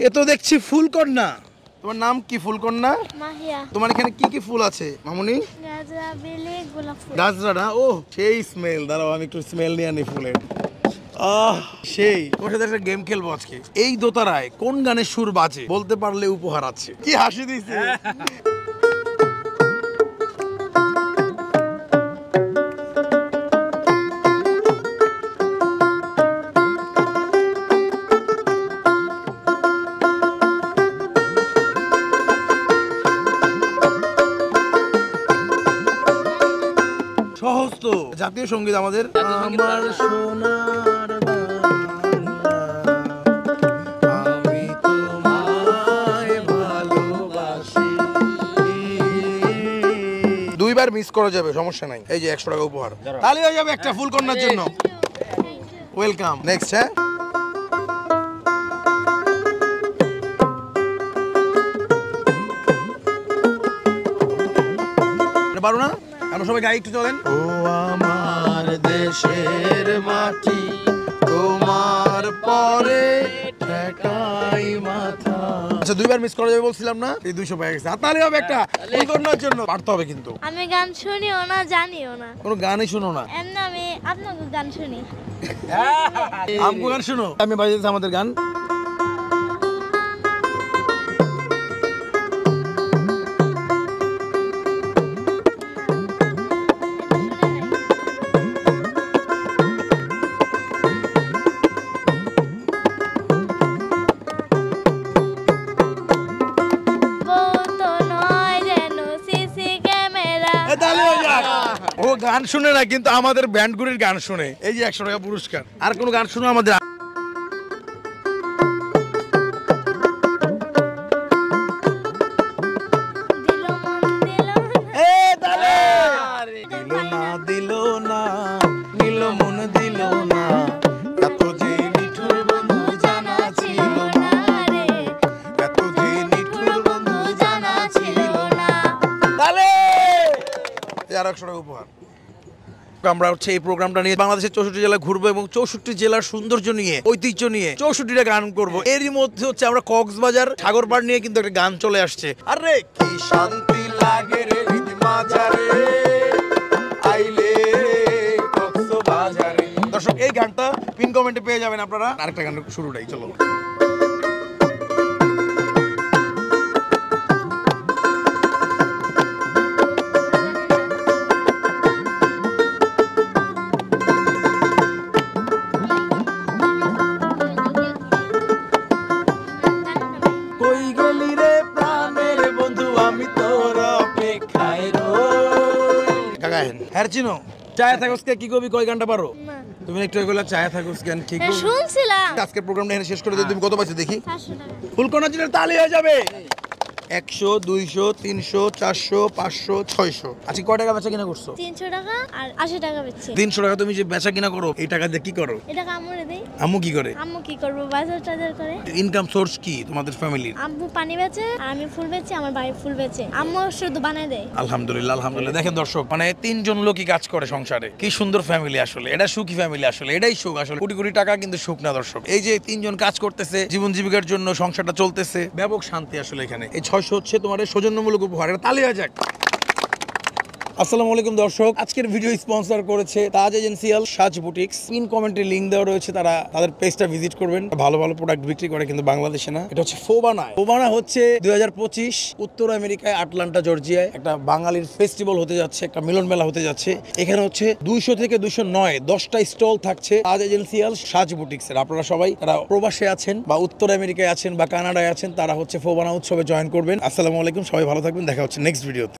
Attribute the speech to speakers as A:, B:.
A: এ তো দেখছি ফুলকন্যা। তোমার নাম কি? ফুলকন্যা
B: মাহিয়া।
A: তোমার এখানে কি কি ফুল আছে মামুনি?
B: গাজরা, বেলি, গোলাপ ফুল।
A: গাজরা না? ও সেই স্মেল, দাঁড়াও আমি একটু স্মেল নিয়ে আনি ফুলের। সেই তোমার সাথে একটা গেম খেলবো আজকে। এই দোতারায় কোন গানের সুর বাজে বলতে পারলে উপহার আছে। কি হাসি দিছে। সহজ তো, জাতীয় সঙ্গীত আমাদের। আমার সোনার বাংলা, আমি তোমায় ভালোবাসি। দুইবার মিস করা যাবে, সমস্যা নাই। এই যে 100 টাকা উপহার, তাহলে হয়ে যাবে একটা ফুলকন্যার জন্য। ওয়েলকাম। নেক্সট। হ্যাঁ, পারো না? আমরা সবাই গাড়ি একটু চলেন। ও আমার দেশের মাটি, তোমার পরে ঠেকাই মাথা। আচ্ছা, দুইবার মিস করা যাবে বলছিলাম না? এই 200 পেয়ে গেছে। তাহলে হবে একটা ফুলকন্যার জন্য। পারতে হবে কিন্তু।
B: আমি গান শুনিও না, জানিও না।
A: কোনো গানই শুনো না?
B: এমনি আমি আপনাকে গান শুনি।
A: আমগো গান শুনো? আমি বাজাইতেছি আমাদের গান। ও গান শুনে না, কিন্তু আমাদের ব্যান্ডগুলির গান শুনে। এই যে 100 টাকা পুরস্কার। আর কোন গান শুনো আমাদের? দিল না নিল মন দিল না, এত যে নিঠুর বন্ধু জানা ছিল না রে, এত যে নিঠুর বন্ধু জানা ছিল না। তাহলে আর 100 টাকা উপহার। আমরা হচ্ছে এই প্রোগ্রামটা নিয়ে বাংলাদেশের 64 জেলা ঘুরবো এবং 64 জেলার সৌন্দর্য নিয়ে, ঐতিহ্য নিয়ে 64টা গান করব। এরই মধ্যে হচ্ছে আমরা কক্সবাজার সাগরপাড় নিয়ে কিন্তু একটা গান চলে আসছে। আরে কি শান্তি লাগে রে মাঝারে আইলে কক্সবাজারে। দর্শক, এই গানটা পিন কমেন্টে পেয়ে যাবেন আপনারা। আরেকটা গান শুরুটাই চলো। কই গেলি রে প্রাণের বন্ধু, আমি তোর অপেক্ষায় রই। কাকাহেন হ্যাঁ চিনো? চায়া থাকোসকে কি কবি কয় গানটা পারো?
B: না।
A: তুমি একটু এগুলা চায়া থাকোস গান কি কবি?
B: শুনছিলাম।
A: আজকের প্রোগ্রামটা এখানে শেষ করে দিই। তুমি কত পাইছো দেখি?
B: 400 টাকা।
A: ফুলকন্যার জন্য তালি হয়ে যাবে। 100, 200, 300, 400, 500, 600। আজকে কয় টাকা বেচা কিনা করছো?
B: 300 টাকা আর 80 টাকা বেচছি।
A: 300 টাকা তুমি যে বেচা কিনা করো, এই টাকা দিয়ে কি করো?
B: এটা আম্মুরে দেই।
A: আম্মু কি করে?
B: আম্মু কি করবো, বাজার টাজার করে।
A: ইনকাম সোর্স কি তোমাদের ফ্যামিলির?
B: আম্মু পানি বেচে আর আমি ফুল বেচি, আমার ভাই ফুল বেচে। আম্মু শুধু বানায় দেয়।
A: আলহামদুলিল্লাহ, আলহামদুলিল্লাহ। দেখেন দর্শক, মানে 3 জন লোকই কাজ করে সংসারে। কি সুন্দর ফ্যামিলি আসলে। এটা সুখী ফ্যামিলি আসলে। এটাই সুখ আসলে। কোটি কোটি টাকা কিন্তু সুখ না দর্শক। এই যে 3 জন কাজ করতেছে, জীবন জীবিকার জন্য সংসারটা চলতেছে, ব্যাপক শান্তি আসলে এখানে। এই 600 হচ্ছে তোমার সৌজন্যমূলক উপহার। এটা তালি হয়ে যাক। আসসালামু আলাইকুম দর্শক, আজকের ভিডিও স্পন্সর করেছে তাজ এজেন্সিয়াল সাজ বুটিক্স। পিন কমেন্টে লিংক দেওয়া রয়েছে, তারা তাদের পেজটা ভিজিট করবেন। ভালো ভালো প্রোডাক্ট বিক্রি করে কিন্তু বাংলাদেশে না। এটা হচ্ছে ফোবানা। ফোবানা হচ্ছে 2025 উত্তর আমেরিকায় আটলান্টা জর্জিয়ায় একটা বাঙালির ফেস্টিভ্যাল হতে যাচ্ছে, একটা মিলন মেলা হতে যাচ্ছে। এখানে হচ্ছে 200 থেকে 209 10টা স্টল থাকছে তাজ এজেন্সিয়াল সাজ বুটিক্সের। আপনারা সবাই তারা প্রবাসে আছেন বা উত্তর আমেরিকায় আছেন বা কানাডায় আছেন, তারা হচ্ছে ফোবানা উৎসবে জয়েন করবেন। আসসালামু আলাইকুম, সবাই ভালো থাকবেন। দেখা হচ্ছে নেক্সট ভিডিওতে।